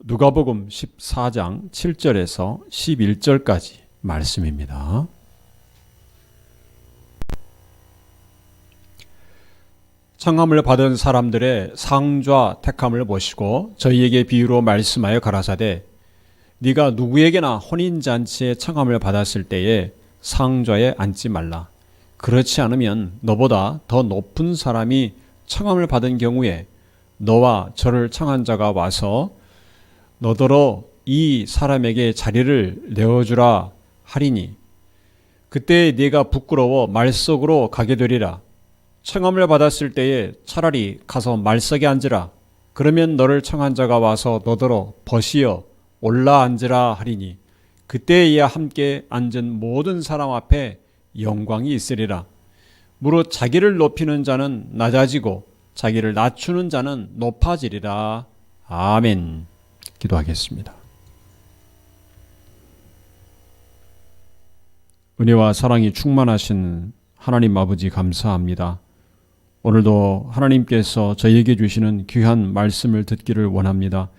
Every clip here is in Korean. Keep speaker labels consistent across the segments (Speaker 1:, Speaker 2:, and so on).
Speaker 1: 누가복음 14장 7절에서 11절까지 말씀입니다. 청함을 받은 사람들의 상좌 택함을 보시고 저희에게 비유로 말씀하여 가라사대 네가 누구에게나 혼인잔치에 청함을 받았을 때에 상좌에 앉지 말라. 그렇지 않으면 너보다 더 높은 사람이 청함을 받은 경우에 너와 저를 청한 자가 와서 너더러 이 사람에게 자리를 내어주라 하리니 그때 네가 부끄러워 말석으로 가게 되리라. 청함을 받았을 때에 차라리 가서 말석에 앉으라. 그러면 너를 청한 자가 와서 너더러 벗이어 올라 앉으라 하리니 그때에야 함께 앉은 모든 사람 앞에 영광이 있으리라. 무릇 자기를 높이는 자는 낮아지고 자기를 낮추는 자는 높아지리라. 아멘. 기도하겠습니다. 은혜와 사랑이 충만하신 하나님 아버지 감사합니다. 오늘도 하나님께서 저희에게 주시는 귀한 말씀을 듣기를 원합니다.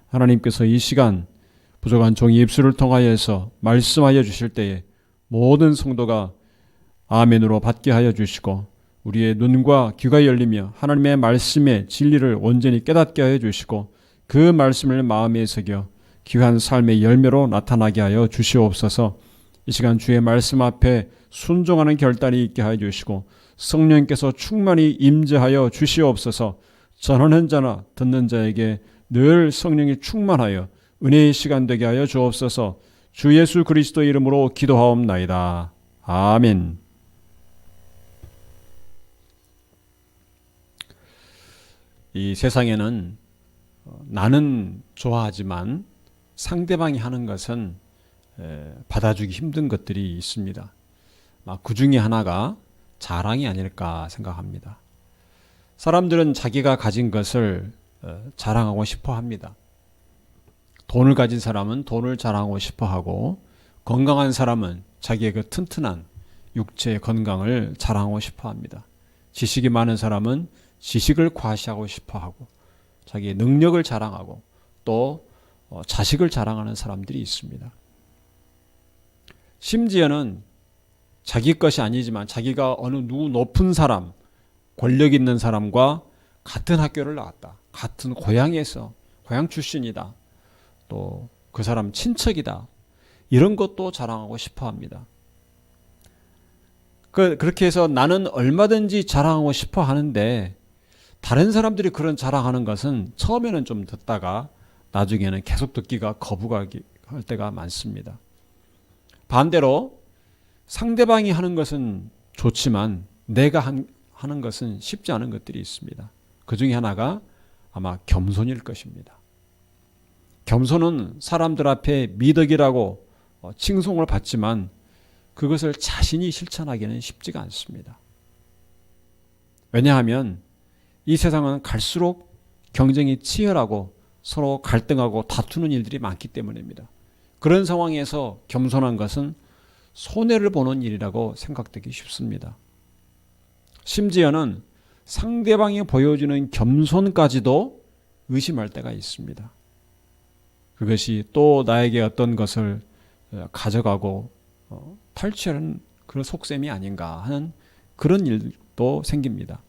Speaker 1: 하나님께서 이 시간 부족한 종이 입술을 통하여서 말씀하여 주실 때에 모든 성도가 아멘으로 받게 하여 주시고 우리의 눈과 귀가 열리며 하나님의 말씀의 진리를 온전히 깨닫게 하여 주시고 그 말씀을 마음에 새겨 귀한 삶의 열매로 나타나게 하여 주시옵소서. 이 시간 주의 말씀 앞에 순종하는 결단이 있게 하여 주시고 성령께서 충만히 임재하여 주시옵소서. 전하는 자나 듣는 자에게 늘 성령이 충만하여 은혜의 시간 되게 하여 주옵소서. 주 예수 그리스도의 이름으로 기도하옵나이다. 아멘. 이 세상에는 나는 좋아하지만 상대방이 하는 것은 받아주기 힘든 것들이 있습니다. 그 중에 하나가 자랑이 아닐까 생각합니다. 사람들은 자기가 가진 것을 자랑하고 싶어 합니다. 돈을 가진 사람은 돈을 자랑하고 싶어 하고 건강한 사람은 자기의 그 튼튼한 육체의 건강을 자랑하고 싶어 합니다. 지식이 많은 사람은 지식을 과시하고 싶어 하고 자기의 능력을 자랑하고 또 자식을 자랑하는 사람들이 있습니다. 심지어는 자기 것이 아니지만 자기가 어느 누구 높은 사람, 권력 있는 사람과 같은 학교를 나왔다. 같은 고향에서, 고향 출신이다. 또 그 사람 친척이다. 이런 것도 자랑하고 싶어 합니다. 그렇게 해서 나는 얼마든지 자랑하고 싶어 하는데 다른 사람들이 그런 자랑하는 것은 처음에는 좀 듣다가 나중에는 계속 듣기가 거부감이 할 때가 많습니다. 반대로 상대방이 하는 것은 좋지만 내가 하는 것은 쉽지 않은 것들이 있습니다. 그 중에 하나가 아마 겸손일 것입니다. 겸손은 사람들 앞에 미덕이라고 칭송을 받지만 그것을 자신이 실천하기는 쉽지가 않습니다. 왜냐하면 이 세상은 갈수록 경쟁이 치열하고 서로 갈등하고 다투는 일들이 많기 때문입니다. 그런 상황에서 겸손한 것은 손해를 보는 일이라고 생각되기 쉽습니다. 심지어는 상대방이 보여주는 겸손까지도 의심할 때가 있습니다. 그것이 또 나에게 어떤 것을 가져가고 탈취하는 그런 속셈이 아닌가 하는 그런 일도 생깁니다.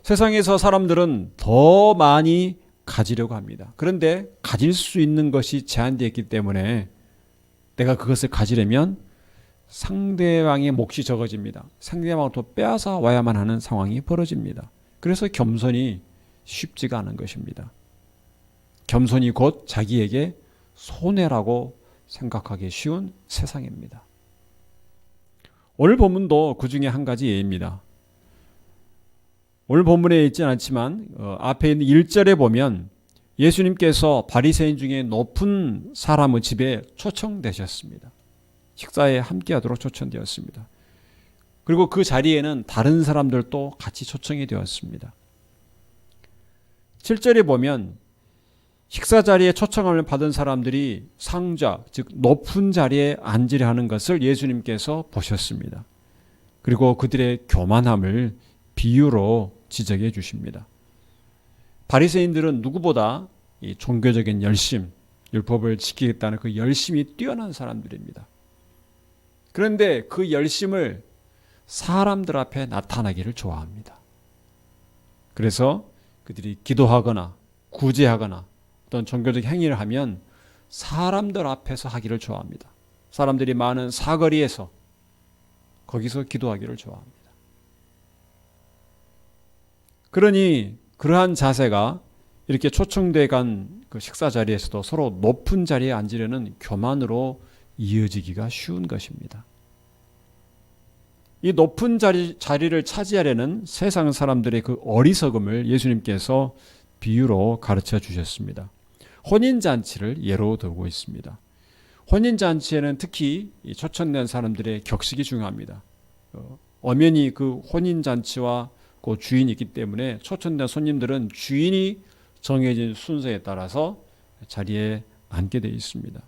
Speaker 1: 세상에서 사람들은 더 많이 가지려고 합니다. 그런데 가질 수 있는 것이 제한되어 있기 때문에 내가 그것을 가지려면 상대방의 몫이 적어집니다. 상대방으로부터 빼앗아 와야만 하는 상황이 벌어집니다. 그래서 겸손이 쉽지가 않은 것입니다. 겸손이 곧 자기에게 손해라고 생각하기 쉬운 세상입니다. 오늘 본문도 그 중에 한 가지 예입니다. 오늘 본문에 있지는 않지만 앞에 있는 1절에 보면 예수님께서 바리새인 중에 높은 사람의 집에 초청되셨습니다. 식사에 함께하도록 초청되었습니다. 그리고 그 자리에는 다른 사람들도 같이 초청이 되었습니다. 7절에 보면 식사 자리에 초청을 받은 사람들이 상좌, 즉 높은 자리에 앉으려 하는 것을 예수님께서 보셨습니다. 그리고 그들의 교만함을 비유로 지적해 주십니다. 바리새인들은 누구보다 이 종교적인 열심, 율법을 지키겠다는 그 열심이 뛰어난 사람들입니다. 그런데 그 열심을 사람들 앞에 나타나기를 좋아합니다. 그래서 그들이 기도하거나 구제하거나 어떤 종교적 행위를 하면 사람들 앞에서 하기를 좋아합니다. 사람들이 많은 사거리에서 거기서 기도하기를 좋아합니다. 그러니 그러한 자세가 이렇게 초청돼 간 그 식사 자리에서도 서로 높은 자리에 앉으려는 교만으로 이어지기가 쉬운 것입니다. 이 높은 자리를 차지하려는 세상 사람들의 그 어리석음을 예수님께서 비유로 가르쳐 주셨습니다. 혼인잔치를 예로 들고 있습니다. 혼인잔치에는 특히 초청된 사람들의 격식이 중요합니다. 엄연히 그 혼인잔치와 그 주인이 있기 때문에 초청된 손님들은 주인이 정해진 순서에 따라서 자리에 앉게 되어 있습니다.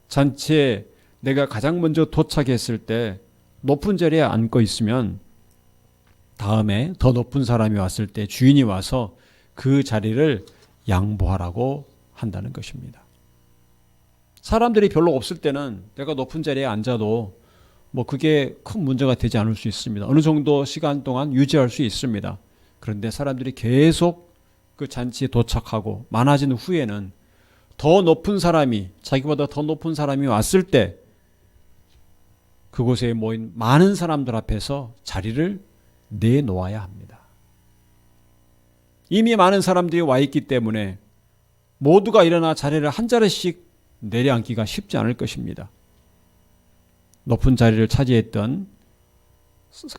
Speaker 1: 잔치에 내가 가장 먼저 도착했을 때 높은 자리에 앉고 있으면 다음에 더 높은 사람이 왔을 때 주인이 와서 그 자리를 양보하라고 한다는 것입니다. 사람들이 별로 없을 때는 내가 높은 자리에 앉아도 뭐 그게 큰 문제가 되지 않을 수 있습니다. 어느 정도 시간 동안 유지할 수 있습니다. 그런데 사람들이 계속 그 잔치에 도착하고 많아진 후에는 더 높은 사람이, 자기보다 더 높은 사람이 왔을 때 그곳에 모인 많은 사람들 앞에서 자리를 내놓아야 합니다. 이미 많은 사람들이 와 있기 때문에 모두가 일어나 자리를 한 자리씩 내려앉기가 쉽지 않을 것입니다. 높은 자리를 차지했던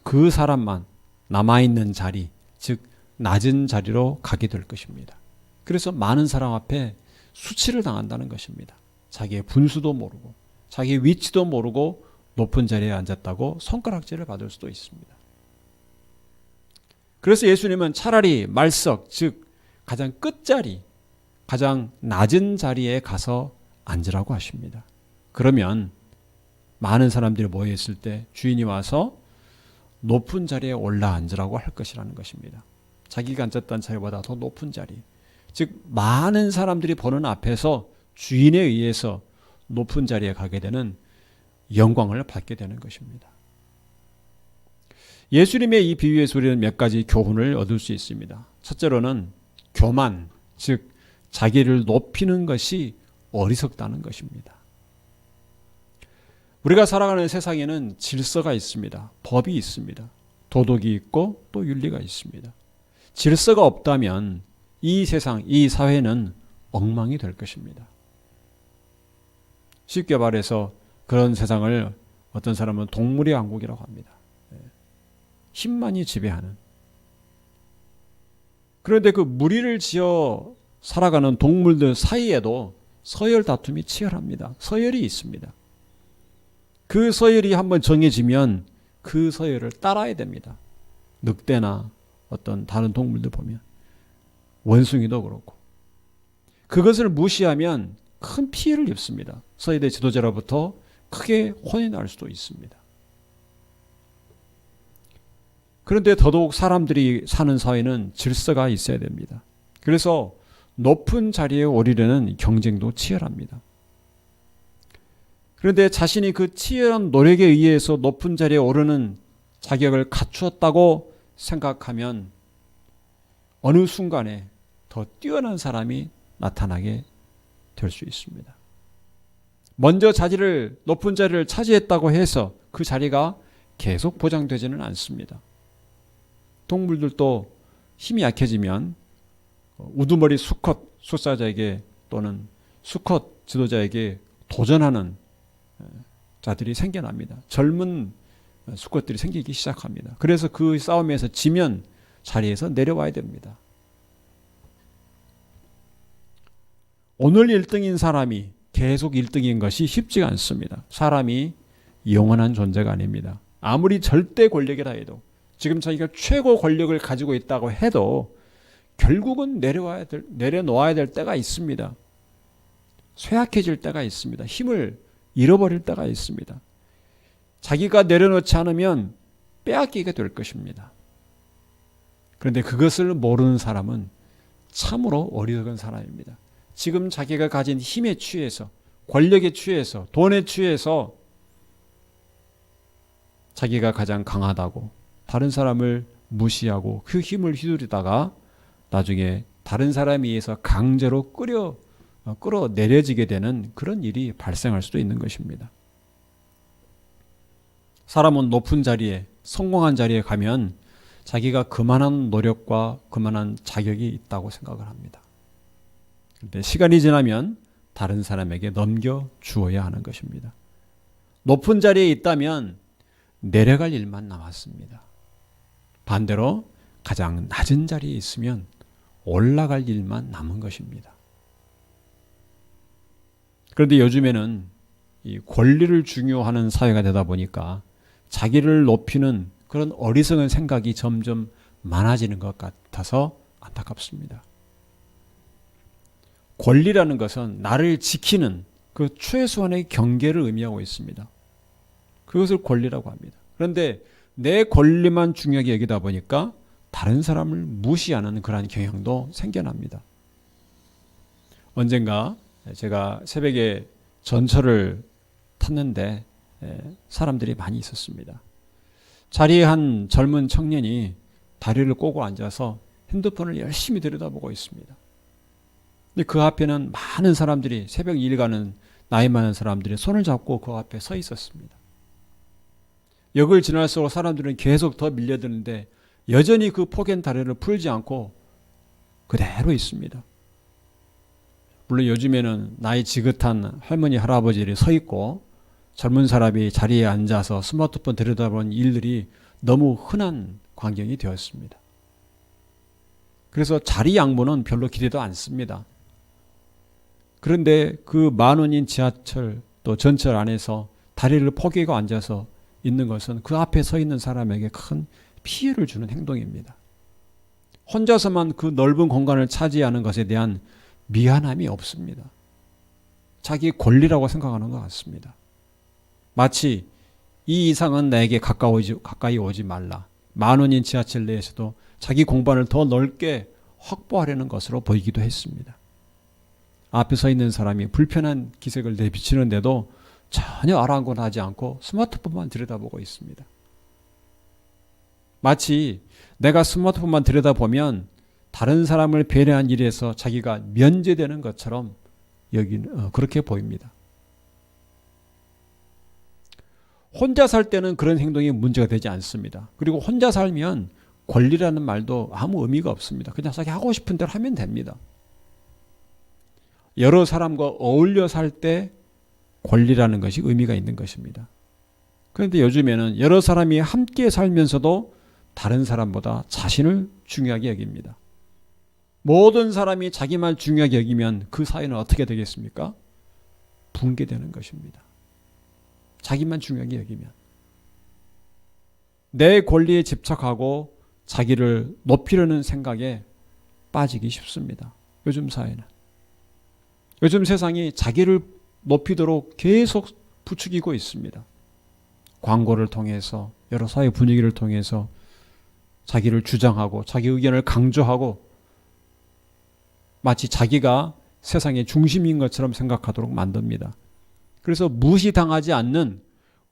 Speaker 1: 그 사람만 남아있는 자리, 즉 낮은 자리로 가게 될 것입니다. 그래서 많은 사람 앞에 수치를 당한다는 것입니다. 자기의 분수도 모르고 자기의 위치도 모르고 높은 자리에 앉았다고 손가락질을 받을 수도 있습니다. 그래서 예수님은 차라리 말석, 즉 가장 끝자리, 가장 낮은 자리에 가서 앉으라고 하십니다. 그러면 많은 사람들이 모여있을 때 주인이 와서 높은 자리에 올라 앉으라고 할 것이라는 것입니다. 자기가 앉았던 자리보다 더 높은 자리, 즉 많은 사람들이 보는 앞에서 주인에 의해서 높은 자리에 가게 되는 영광을 받게 되는 것입니다. 예수님의 이 비유에서 우리는 몇 가지 교훈을 얻을 수 있습니다. 첫째로는 교만, 즉 자기를 높이는 것이 어리석다는 것입니다. 우리가 살아가는 세상에는 질서가 있습니다. 법이 있습니다. 도덕이 있고 또 윤리가 있습니다. 질서가 없다면 이 세상, 이 사회는 엉망이 될 것입니다. 쉽게 말해서 그런 세상을 어떤 사람은 동물의 왕국이라고 합니다. 힘만이 지배하는. 그런데 그 무리를 지어 살아가는 동물들 사이에도 서열 다툼이 치열합니다. 서열이 있습니다. 그 서열이 한번 정해지면 그 서열을 따라야 됩니다. 늑대나 어떤 다른 동물들 보면 원숭이도 그렇고 그것을 무시하면 큰 피해를 입습니다. 서열의 지도자로부터 크게 혼이 날 수도 있습니다. 그런데 더더욱 사람들이 사는 사회는 질서가 있어야 됩니다. 그래서 높은 자리에 오르려는 경쟁도 치열합니다. 그런데 자신이 그 치열한 노력에 의해서 높은 자리에 오르는 자격을 갖추었다고 생각하면 어느 순간에 더 뛰어난 사람이 나타나게 될 수 있습니다. 먼저 높은 자리를 차지했다고 해서 그 자리가 계속 보장되지는 않습니다. 동물들도 힘이 약해지면 우두머리 수컷 수사자에게 또는 수컷 지도자에게 도전하는 자들이 생겨납니다. 젊은 수컷들이 생기기 시작합니다. 그래서 그 싸움에서 지면 자리에서 내려와야 됩니다. 오늘 1등인 사람이 계속 1등인 것이 쉽지가 않습니다. 사람이 영원한 존재가 아닙니다. 아무리 절대 권력이라 해도 지금 자기가 최고 권력을 가지고 있다고 해도 결국은 내려놓아야 될 때가 있습니다. 쇠약해질 때가 있습니다. 힘을 잃어버릴 때가 있습니다. 자기가 내려놓지 않으면 빼앗기게 될 것입니다. 그런데 그것을 모르는 사람은 참으로 어리석은 사람입니다. 지금 자기가 가진 힘에 취해서, 권력에 취해서, 돈에 취해서 자기가 가장 강하다고 다른 사람을 무시하고 그 힘을 휘두르다가 나중에 다른 사람에 의해서 강제로 끌어내려지게 되는 그런 일이 발생할 수도 있는 것입니다. 사람은 높은 자리에, 성공한 자리에 가면 자기가 그만한 노력과 그만한 자격이 있다고 생각을 합니다. 그런데 시간이 지나면 다른 사람에게 넘겨주어야 하는 것입니다. 높은 자리에 있다면 내려갈 일만 남았습니다. 반대로 가장 낮은 자리에 있으면 올라갈 일만 남은 것입니다. 그런데 요즘에는 이 권리를 중요하는 사회가 되다 보니까 자기를 높이는 그런 어리석은 생각이 점점 많아지는 것 같아서 안타깝습니다. 권리라는 것은 나를 지키는 그 최소한의 경계를 의미하고 있습니다. 그것을 권리라고 합니다. 그런데 내 권리만 중요하게 여기다 보니까 다른 사람을 무시하는 그러한 경향도 생겨납니다. 언젠가 제가 새벽에 전철을 탔는데 사람들이 많이 있었습니다. 자리에 한 젊은 청년이 다리를 꼬고 앉아서 핸드폰을 열심히 들여다보고 있습니다. 근데 그 앞에는 많은 사람들이, 새벽 일 가는 나이 많은 사람들이 손을 잡고 그 앞에 서 있었습니다. 역을 지날수록 사람들은 계속 더 밀려드는데 여전히 그 폭행 다리를 풀지 않고 그대로 있습니다. 물론 요즘에는 나이 지긋한 할머니, 할아버지들이 서 있고 젊은 사람이 자리에 앉아서 스마트폰 들여다보는 일들이 너무 흔한 광경이 되었습니다. 그래서 자리 양보는 별로 기대도 않습니다. 그런데 그 만원인 지하철 또 전철 안에서 다리를 포개고 앉아서 있는 것은 그 앞에 서 있는 사람에게 큰 피해를 주는 행동입니다. 혼자서만 그 넓은 공간을 차지하는 것에 대한 미안함이 없습니다. 자기 권리라고 생각하는 것 같습니다. 마치 이 이상은 나에게 가까이 오지 말라. 만원인 지하철 내에서도 자기 공간을 더 넓게 확보하려는 것으로 보이기도 했습니다. 앞에 서 있는 사람이 불편한 기색을 내비치는데도 전혀 아랑곳하지 않고 스마트폰만 들여다보고 있습니다. 마치 내가 스마트폰만 들여다보면 다른 사람을 배려한 일에서 자기가 면제되는 것처럼 그렇게 보입니다. 혼자 살 때는 그런 행동이 문제가 되지 않습니다. 그리고 혼자 살면 권리라는 말도 아무 의미가 없습니다. 그냥 자기 하고 싶은 대로 하면 됩니다. 여러 사람과 어울려 살 때 권리라는 것이 의미가 있는 것입니다. 그런데 요즘에는 여러 사람이 함께 살면서도 다른 사람보다 자신을 중요하게 여깁니다. 모든 사람이 자기만 중요하게 여기면 그 사회는 어떻게 되겠습니까? 붕괴되는 것입니다. 자기만 중요하게 여기면. 내 권리에 집착하고 자기를 높이려는 생각에 빠지기 쉽습니다. 요즘 사회는. 요즘 세상이 자기를 높이도록 계속 부추기고 있습니다. 광고를 통해서, 여러 사회 분위기를 통해서 자기를 주장하고 자기 의견을 강조하고 마치 자기가 세상의 중심인 것처럼 생각하도록 만듭니다. 그래서 무시당하지 않는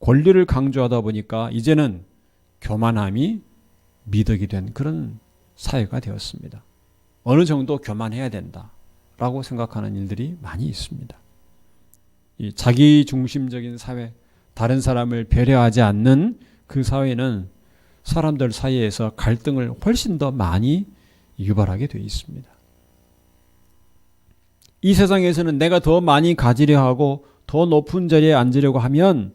Speaker 1: 권리를 강조하다 보니까 이제는 교만함이 미덕이 된 그런 사회가 되었습니다. 어느 정도 교만해야 된다라고 생각하는 일들이 많이 있습니다. 이 자기 중심적인 사회, 다른 사람을 배려하지 않는 그 사회는 사람들 사이에서 갈등을 훨씬 더 많이 유발하게 되어 있습니다. 이 세상에서는 내가 더 많이 가지려 하고 더 높은 자리에 앉으려고 하면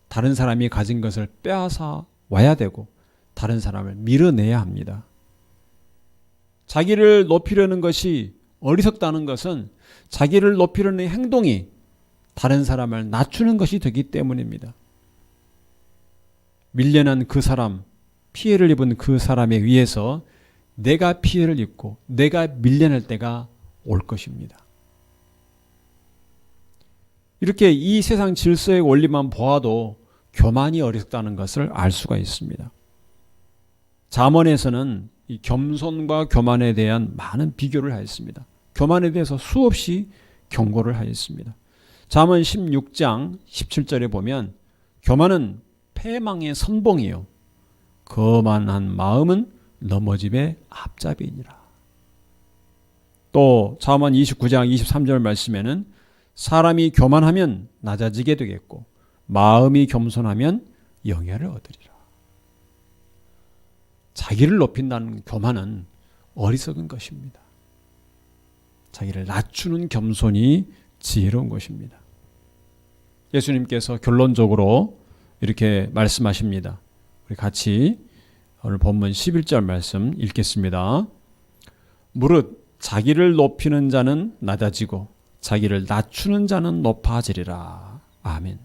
Speaker 1: 다른 사람이 가진 것을 빼앗아 와야 되고 다른 사람을 밀어내야 합니다. 자기를 높이려는 것이 어리석다는 것은 자기를 높이려는 행동이 다른 사람을 낮추는 것이 되기 때문입니다. 밀려난 그 사람, 피해를 입은 그 사람에 의해서 내가 피해를 입고 내가 밀려날 때가 올 것입니다. 이렇게 이 세상 질서의 원리만 보아도 교만이 어리석다는 것을 알 수가 있습니다. 잠언에서는 이 겸손과 교만에 대한 많은 비교를 하였습니다. 교만에 대해서 수없이 경고를 하였습니다. 잠언 16장 17절에 보면 교만은 패망의 선봉이요 거만한 마음은 넘어짐의 앞잡이니라. 또 잠언 29장 23절 말씀에는 사람이 교만하면 낮아지게 되겠고 마음이 겸손하면 영예를 얻으리라. 자기를 높인다는 교만은 어리석은 것입니다. 자기를 낮추는 겸손이 지혜로운 것입니다. 예수님께서 결론적으로 이렇게 말씀하십니다. 우리 같이 오늘 본문 11절 말씀 읽겠습니다. 무릇 자기를 높이는 자는 낮아지고 자기를 낮추는 자는 높아지리라. 아멘.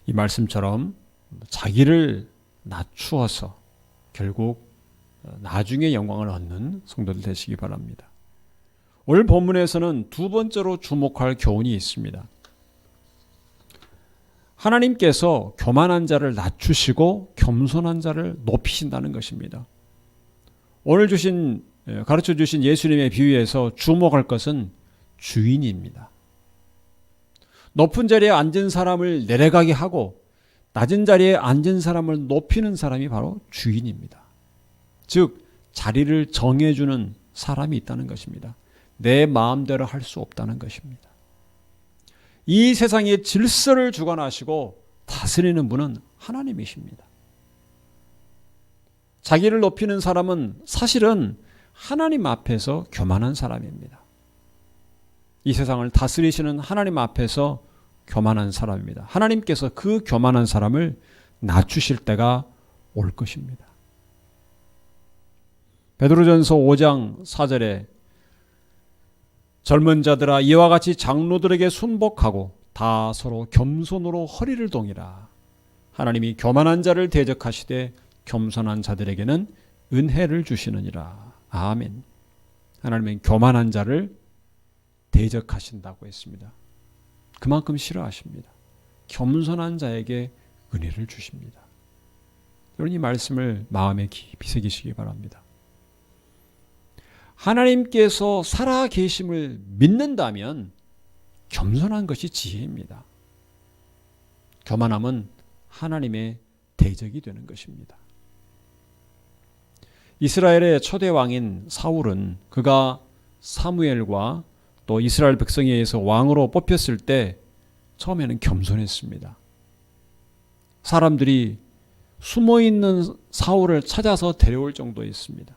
Speaker 1: 이 말씀처럼 자기를 낮추어서 결국 나중에 영광을 얻는 성도들 되시기 바랍니다. 오늘 본문에서는 두 번째로 주목할 교훈이 있습니다. 하나님께서 교만한 자를 낮추시고 겸손한 자를 높이신다는 것입니다. 오늘 가르쳐 주신 예수님의 비유에서 주목할 것은 주인입니다. 높은 자리에 앉은 사람을 내려가게 하고 낮은 자리에 앉은 사람을 높이는 사람이 바로 주인입니다. 즉 자리를 정해주는 사람이 있다는 것입니다. 내 마음대로 할 수 없다는 것입니다. 이 세상의 질서를 주관하시고 다스리는 분은 하나님이십니다. 자기를 높이는 사람은 사실은 하나님 앞에서 교만한 사람입니다. 이 세상을 다스리시는 하나님 앞에서 교만한 사람입니다. 하나님께서 그 교만한 사람을 낮추실 때가 올 것입니다. 베드로전서 5장 4절에 젊은 자들아 이와 같이 장로들에게 순복하고 다 서로 겸손으로 허리를 동이라. 하나님이 교만한 자를 대적하시되 겸손한 자들에게는 은혜를 주시느니라. 아멘. 하나님은 교만한 자를 대적하신다고 했습니다. 그만큼 싫어하십니다. 겸손한 자에게 은혜를 주십니다. 여러분 이 말씀을 마음에 깊이 새기시기 바랍니다. 하나님께서 살아계심을 믿는다면 겸손한 것이 지혜입니다. 교만함은 하나님의 대적이 되는 것입니다. 이스라엘의 초대 왕인 사울은 그가 사무엘과 또 이스라엘 백성에 의해서 왕으로 뽑혔을 때 처음에는 겸손했습니다. 사람들이 숨어있는 사울을 찾아서 데려올 정도였습니다.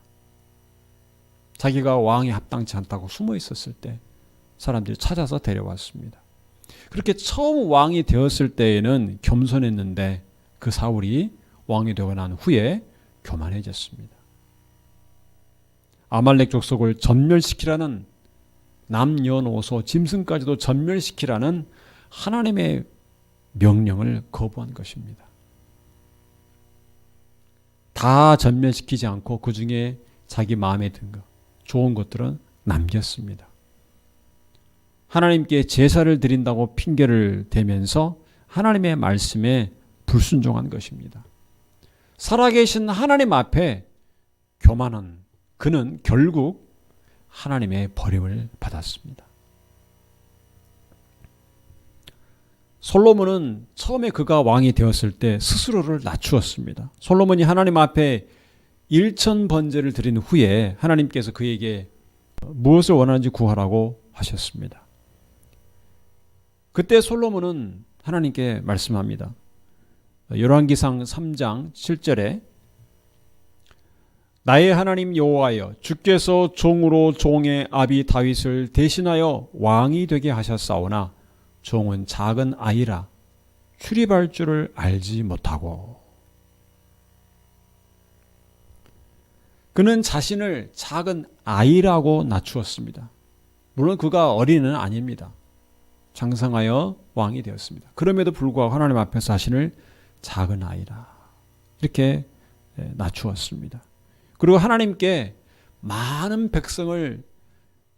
Speaker 1: 자기가 왕에 합당치 않다고 숨어 있었을 때 사람들이 찾아서 데려왔습니다. 그렇게 처음 왕이 되었을 때에는 겸손했는데 그 사울이 왕이 되고 난 후에 교만해졌습니다. 아말렉 족속을 전멸시키라는 남녀노소 짐승까지도 전멸시키라는 하나님의 명령을 거부한 것입니다. 다 전멸시키지 않고 그 중에 자기 마음에 든 것, 좋은 것들은 남겼습니다. 하나님께 제사를 드린다고 핑계를 대면서 하나님의 말씀에 불순종한 것입니다. 살아계신 하나님 앞에 교만한 그는 결국 하나님의 버림을 받았습니다. 솔로몬은 처음에 그가 왕이 되었을 때 스스로를 낮추었습니다. 솔로몬이 하나님 앞에 일천번제를 드린 후에 하나님께서 그에게 무엇을 원하는지 구하라고 하셨습니다. 그때 솔로몬은 하나님께 말씀합니다. 열왕기상 3장 7절에 나의 하나님 여호와여 주께서 종으로 종의 아비 다윗을 대신하여 왕이 되게 하셨사오나 종은 작은 아이라 출입할 줄을 알지 못하고. 그는 자신을 작은 아이라고 낮추었습니다. 물론 그가 어린이는 아닙니다. 장성하여 왕이 되었습니다. 그럼에도 불구하고 하나님 앞에서 자신을 작은 아이라 이렇게 낮추었습니다. 그리고 하나님께 많은 백성을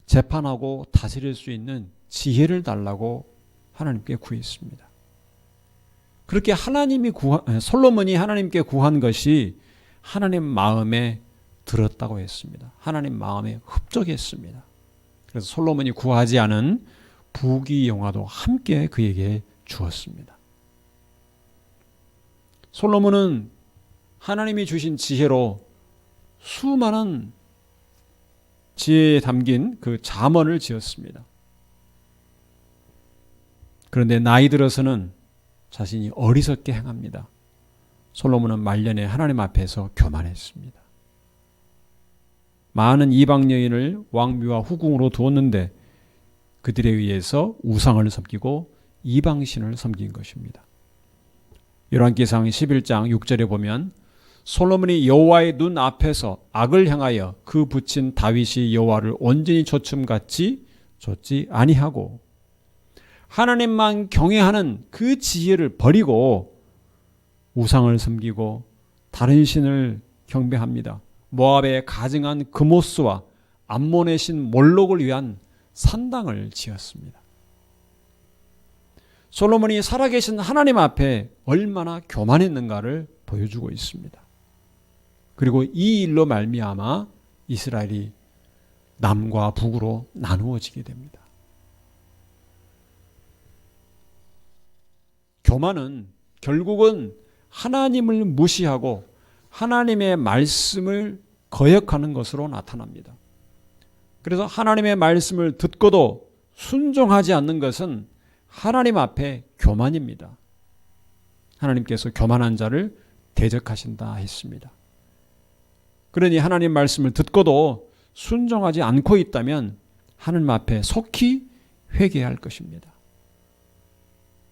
Speaker 1: 재판하고 다스릴 수 있는 지혜를 달라고 하나님께 구했습니다. 그렇게 솔로몬이 하나님께 구한 것이 하나님 마음에 들었다고 했습니다. 하나님 마음에 흡족했습니다. 그래서 솔로몬이 구하지 않은 부귀 영화도 함께 그에게 주었습니다. 솔로몬은 하나님이 주신 지혜로 수많은 지혜에 담긴 그 잠언을 지었습니다. 그런데 나이 들어서는 자신이 어리석게 행합니다. 솔로몬은 말년에 하나님 앞에서 교만했습니다. 많은 이방 여인을 왕비와 후궁으로 두었는데 그들에 의해서 우상을 섬기고 이방신을 섬긴 것입니다. 열왕기상 11장 6절에 보면 솔로몬이 여호와의 눈 앞에서 악을 행하여 그 붙인 다윗이 여호와를 온전히 조춤같이 좇지 아니하고 하나님만 경외하는 그 지혜를 버리고 우상을 섬기고 다른 신을 경배합니다. 모압에 가증한 그모스와 암몬의 신 몰록을 위한 산당을 지었습니다. 솔로몬이 살아계신 하나님 앞에 얼마나 교만했는가를 보여주고 있습니다. 그리고 이 일로 말미암아 이스라엘이 남과 북으로 나누어지게 됩니다. 교만은 결국은 하나님을 무시하고 하나님의 말씀을 거역하는 것으로 나타납니다. 그래서 하나님의 말씀을 듣고도 순종하지 않는 것은 하나님 앞에 교만입니다. 하나님께서 교만한 자를 대적하신다 했습니다. 그러니 하나님 말씀을 듣고도 순종하지 않고 있다면 하나님 앞에 속히 회개할 것입니다.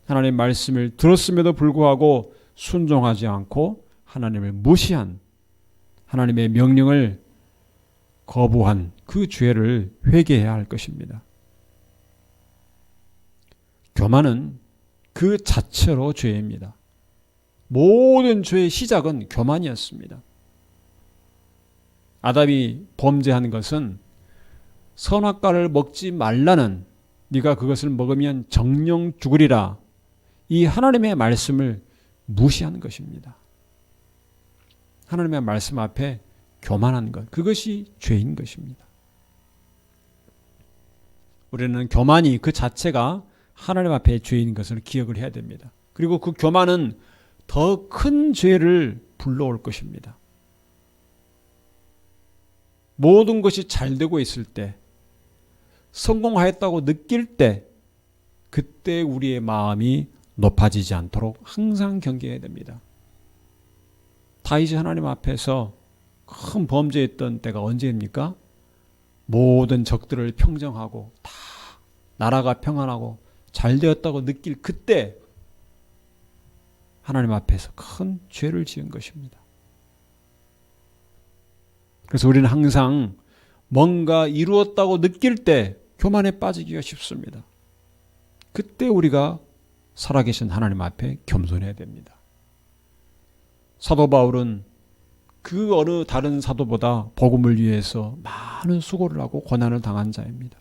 Speaker 1: 하나님 말씀을 들었음에도 불구하고 순종하지 않고 하나님을 무시한, 하나님의 명령을 거부한 그 죄를 회개해야 할 것입니다. 교만은 그 자체로 죄입니다. 모든 죄의 시작은 교만이었습니다. 아담이 범죄한 것은 선악과를 먹지 말라는, 네가 그것을 먹으면 정령 죽으리라, 이 하나님의 말씀을 무시하는 것입니다. 하나님의 말씀 앞에 교만한 것, 그것이 죄인 것입니다. 우리는 교만이 그 자체가 하나님 앞에 죄인 것을 기억을 해야 됩니다. 그리고 그 교만은 더 큰 죄를 불러올 것입니다. 모든 것이 잘 되고 있을 때, 성공하였다고 느낄 때, 그때 우리의 마음이 높아지지 않도록 항상 경계해야 됩니다. 다윗이 하나님 앞에서 큰 범죄했던 때가 언제입니까? 모든 적들을 평정하고 다 나라가 평안하고 잘 되었다고 느낄 그때 하나님 앞에서 큰 죄를 지은 것입니다. 그래서 우리는 항상 뭔가 이루었다고 느낄 때 교만에 빠지기가 쉽습니다. 그때 우리가 살아계신 하나님 앞에 겸손해야 됩니다. 사도 바울은 그 어느 다른 사도보다 복음을 위해서 많은 수고를 하고 고난을 당한 자입니다.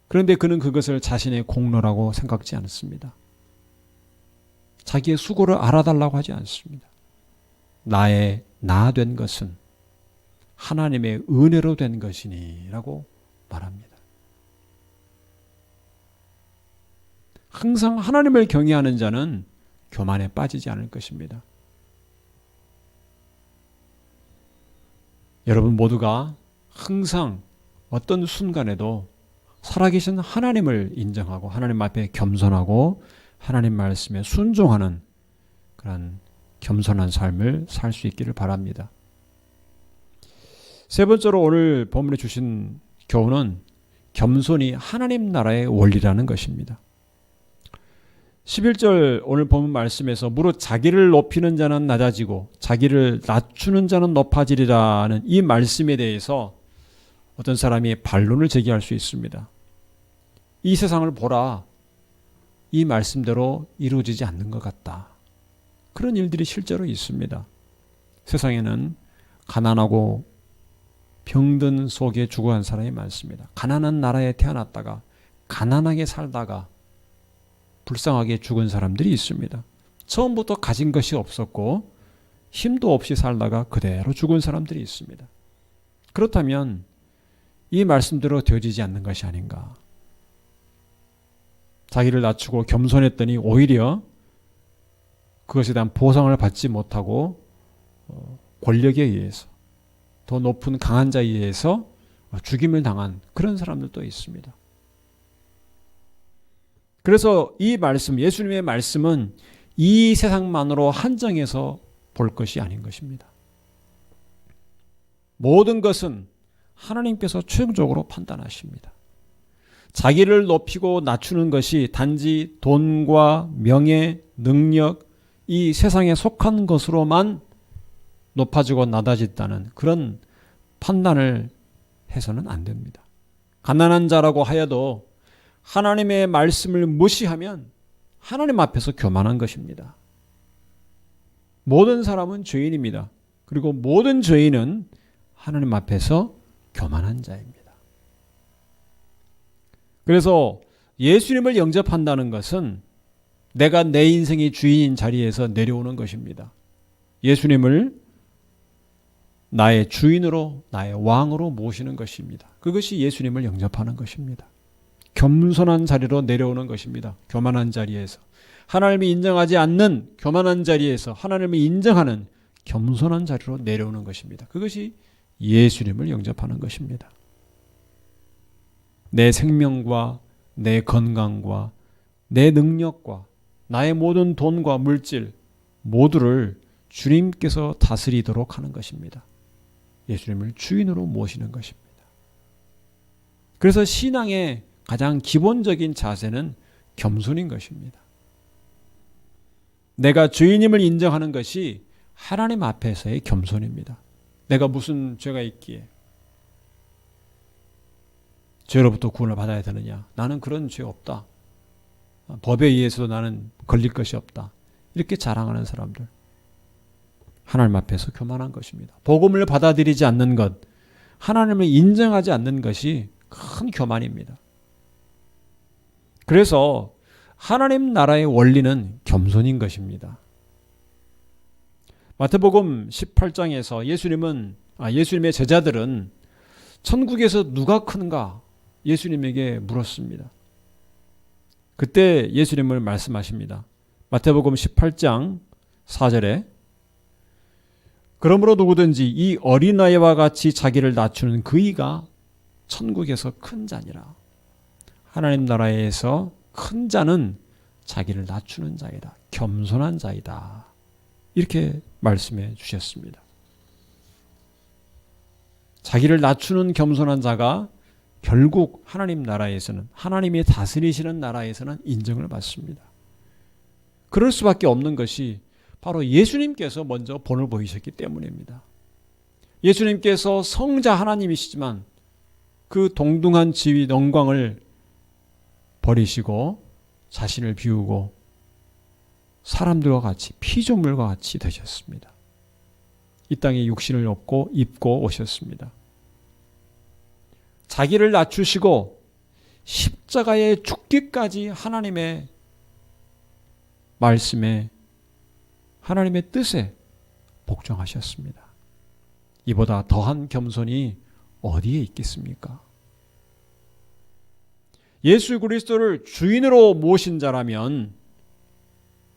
Speaker 1: 그런데 그는 그것을 자신의 공로라고 생각지 않습니다. 자기의 수고를 알아달라고 하지 않습니다. 나의 나 된 것은 하나님의 은혜로 된 것이니 라고 말합니다. 항상 하나님을 경외하는 자는 교만에 빠지지 않을 것입니다. 여러분 모두가 항상 어떤 순간에도 살아계신 하나님을 인정하고 하나님 앞에 겸손하고 하나님 말씀에 순종하는 그런 겸손한 삶을 살 수 있기를 바랍니다. 세 번째로 오늘 본문에 주신 교훈은 겸손이 하나님 나라의 원리라는 것입니다. 11절 오늘 본문 말씀에서 무릇 자기를 높이는 자는 낮아지고 자기를 낮추는 자는 높아지리라는 이 말씀에 대해서 어떤 사람이 반론을 제기할 수 있습니다. 이 세상을 보라, 이 말씀대로 이루어지지 않는 것 같다. 그런 일들이 실제로 있습니다. 세상에는 가난하고 병든 속에 죽어간 사람이 많습니다. 가난한 나라에 태어났다가 가난하게 살다가 불쌍하게 죽은 사람들이 있습니다. 처음부터 가진 것이 없었고 힘도 없이 살다가 그대로 죽은 사람들이 있습니다. 그렇다면 이 말씀대로 되어지지 않는 것이 아닌가. 자기를 낮추고 겸손했더니 오히려 그것에 대한 보상을 받지 못하고 권력에 의해서, 더 높은 강한 자에 의해서 죽임을 당한 그런 사람들도 있습니다. 그래서 이 말씀, 예수님의 말씀은 이 세상만으로 한정해서 볼 것이 아닌 것입니다. 모든 것은 하나님께서 최종적으로 판단하십니다. 자기를 높이고 낮추는 것이 단지 돈과 명예, 능력, 이 세상에 속한 것으로만 높아지고 낮아진다는 그런 판단을 해서는 안 됩니다. 가난한 자라고 하여도 하나님의 말씀을 무시하면 하나님 앞에서 교만한 것입니다. 모든 사람은 죄인입니다. 그리고 모든 죄인은 하나님 앞에서 교만한 자입니다. 그래서 예수님을 영접한다는 것은 내가 내 인생의 주인인 자리에서 내려오는 것입니다. 예수님을 나의 주인으로, 나의 왕으로 모시는 것입니다. 그것이 예수님을 영접하는 것입니다. 겸손한 자리로 내려오는 것입니다. 교만한 자리에서. 하나님이 인정하지 않는 교만한 자리에서 하나님이 인정하는 겸손한 자리로 내려오는 것입니다. 그것이 예수님을 영접하는 것입니다. 내 생명과 내 건강과 내 능력과 나의 모든 돈과 물질 모두를 주님께서 다스리도록 하는 것입니다. 예수님을 주인으로 모시는 것입니다. 그래서 신앙의 가장 기본적인 자세는 겸손인 것입니다. 내가 주인임을 인정하는 것이 하나님 앞에서의 겸손입니다. 내가 무슨 죄가 있기에 죄로부터 구원을 받아야 되느냐. 나는 그런 죄 없다. 법에 의해서 나는 걸릴 것이 없다. 이렇게 자랑하는 사람들. 하나님 앞에서 교만한 것입니다. 복음을 받아들이지 않는 것, 하나님을 인정하지 않는 것이 큰 교만입니다. 그래서 하나님 나라의 원리는 겸손인 것입니다. 마태복음 18장에서 예수님의 제자들은 천국에서 누가 큰가 예수님에게 물었습니다. 그때 예수님을 말씀하십니다. 마태복음 18장 4절에 그러므로 누구든지 이 어린아이와 같이 자기를 낮추는 그이가 천국에서 큰 자니라. 하나님 나라에서 큰 자는 자기를 낮추는 자이다. 겸손한 자이다. 이렇게 말씀해 주셨습니다. 자기를 낮추는 겸손한 자가 결국 하나님 나라에서는, 하나님이 다스리시는 나라에서는 인정을 받습니다. 그럴 수밖에 없는 것이 바로 예수님께서 먼저 본을 보이셨기 때문입니다. 예수님께서 성자 하나님이시지만 그 동등한 지위 영광을 버리시고 자신을 비우고 사람들과 같이 피조물과 같이 되셨습니다. 이 땅에 육신을 입고 오셨습니다. 자기를 낮추시고 십자가에 죽기까지 하나님의 말씀에, 하나님의 뜻에 복종하셨습니다. 이보다 더한 겸손이 어디에 있겠습니까? 예수 그리스도를 주인으로 모신 자라면,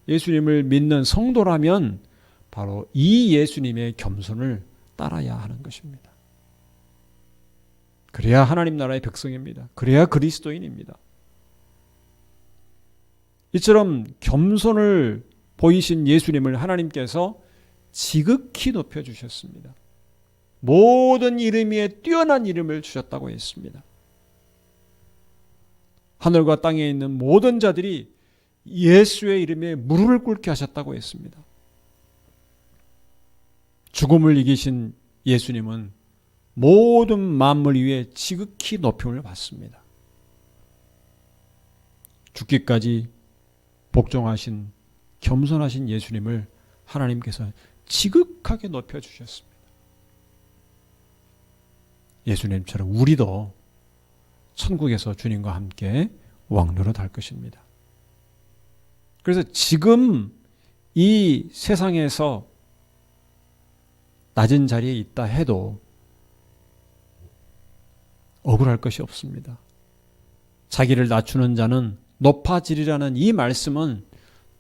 Speaker 1: 예수님을 믿는 성도라면 바로 이 예수님의 겸손을 따라야 하는 것입니다. 그래야 하나님 나라의 백성입니다. 그래야 그리스도인입니다. 이처럼 겸손을 보이신 예수님을 하나님께서 지극히 높여주셨습니다. 모든 이름 위에 뛰어난 이름을 주셨다고 했습니다. 하늘과 땅에 있는 모든 자들이 예수의 이름에 무릎을 꿇게 하셨다고 했습니다. 죽음을 이기신 예수님은 모든 만물 위에 지극히 높임을 받습니다. 죽기까지 복종하신 겸손하신 예수님을 하나님께서 지극하게 높여주셨습니다. 예수님처럼 우리도 천국에서 주님과 함께 왕노릇 할 것입니다. 그래서 지금 이 세상에서 낮은 자리에 있다 해도 억울할 것이 없습니다. 자기를 낮추는 자는 높아지리라는 이 말씀은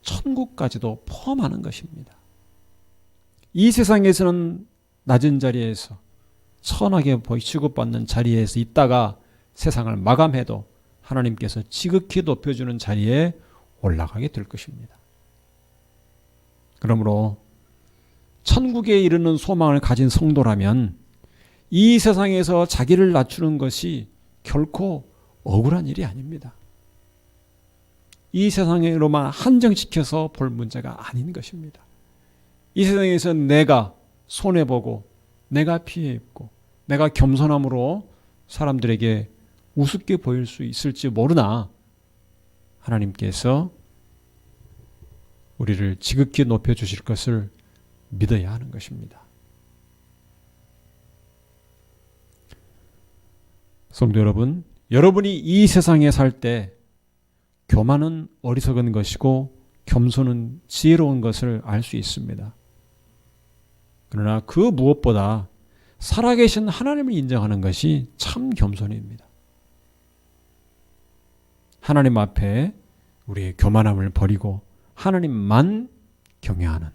Speaker 1: 천국까지도 포함하는 것입니다. 이 세상에서는 낮은 자리에서 선하게 취급받는 자리에서 있다가 세상을 마감해도 하나님께서 지극히 높여주는 자리에 올라가게 될 것입니다. 그러므로 천국에 이르는 소망을 가진 성도라면 이 세상에서 자기를 낮추는 것이 결코 억울한 일이 아닙니다. 이 세상으로만 한정시켜서 볼 문제가 아닌 것입니다. 이 세상에서 내가 손해보고 내가 피해 입고 내가 겸손함으로 사람들에게 우습게 보일 수 있을지 모르나 하나님께서 우리를 지극히 높여주실 것을 믿어야 하는 것입니다. 성도 여러분, 여러분이 이 세상에 살 때 교만은 어리석은 것이고 겸손은 지혜로운 것을 알 수 있습니다. 그러나 그 무엇보다 살아계신 하나님을 인정하는 것이 참 겸손입니다. 하나님 앞에 우리의 교만함을 버리고 하나님만 경외하는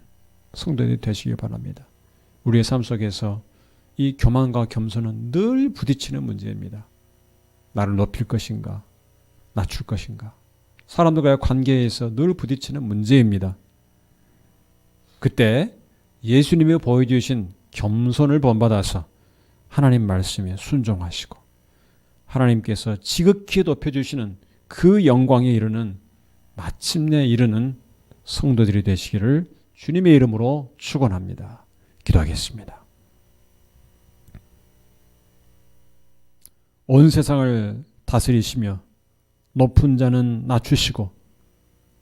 Speaker 1: 성도들이 되시기 바랍니다. 우리의 삶 속에서 이 교만과 겸손은 늘 부딪히는 문제입니다. 나를 높일 것인가, 낮출 것인가. 사람들과의 관계에서 늘 부딪히는 문제입니다. 그때 예수님이 보여주신 겸손을 본받아서 하나님 말씀에 순종하시고 하나님께서 지극히 높여주시는 그 영광에 이르는 마침내 이르는 성도들이 되시기를 주님의 이름으로 축원합니다. 기도하겠습니다. 온 세상을 다스리시며 높은 자는 낮추시고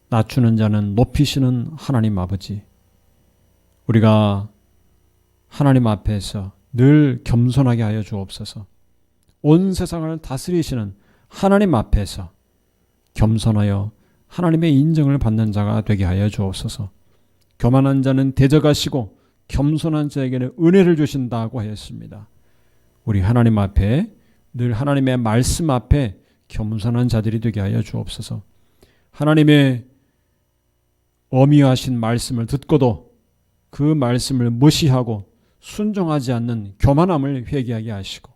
Speaker 1: 낮추는 자는 높이시는 하나님 아버지, 우리가 하나님 앞에서 늘 겸손하게 하여 주옵소서. 온 세상을 다스리시는 하나님 앞에서 겸손하여 하나님의 인정을 받는 자가 되게 하여 주옵소서. 교만한 자는 대적하시고 겸손한 자에게는 은혜를 주신다고 하였습니다. 우리 하나님 앞에 늘 하나님의 말씀 앞에 겸손한 자들이 되게 하여 주옵소서. 하나님의 어미하신 말씀을 듣고도 그 말씀을 무시하고 순종하지 않는 교만함을 회개하게 하시고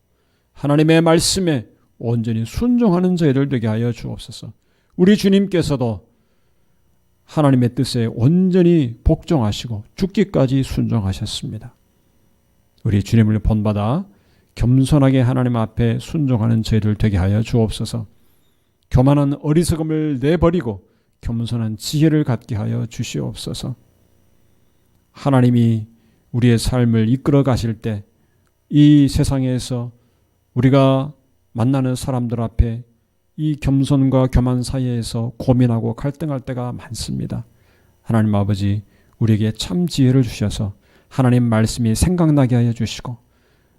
Speaker 1: 하나님의 말씀에 온전히 순종하는 저희들 되게 하여 주옵소서. 우리 주님께서도 하나님의 뜻에 온전히 복종하시고 죽기까지 순종하셨습니다. 우리 주님을 본받아 겸손하게 하나님 앞에 순종하는 저희들 되게 하여 주옵소서. 교만한 어리석음을 내버리고 겸손한 지혜를 갖게 하여 주시옵소서. 하나님이 우리의 삶을 이끌어 가실 때 이 세상에서 우리가 만나는 사람들 앞에 이 겸손과 교만 사이에서 고민하고 갈등할 때가 많습니다. 하나님 아버지, 우리에게 참 지혜를 주셔서 하나님 말씀이 생각나게 하여 주시고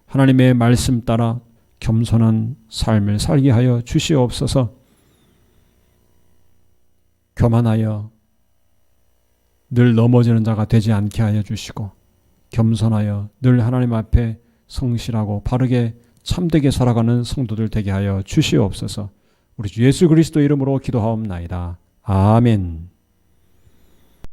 Speaker 1: 하나님의 말씀 따라 겸손한 삶을 살게 하여 주시옵소서. 교만하여 늘 넘어지는 자가 되지 않게 하여 주시고 겸손하여 늘 하나님 앞에 성실하고 바르게 참되게 살아가는 성도들 되게 하여 주시옵소서. 우리 주 예수 그리스도 이름으로 기도하옵나이다. 아멘.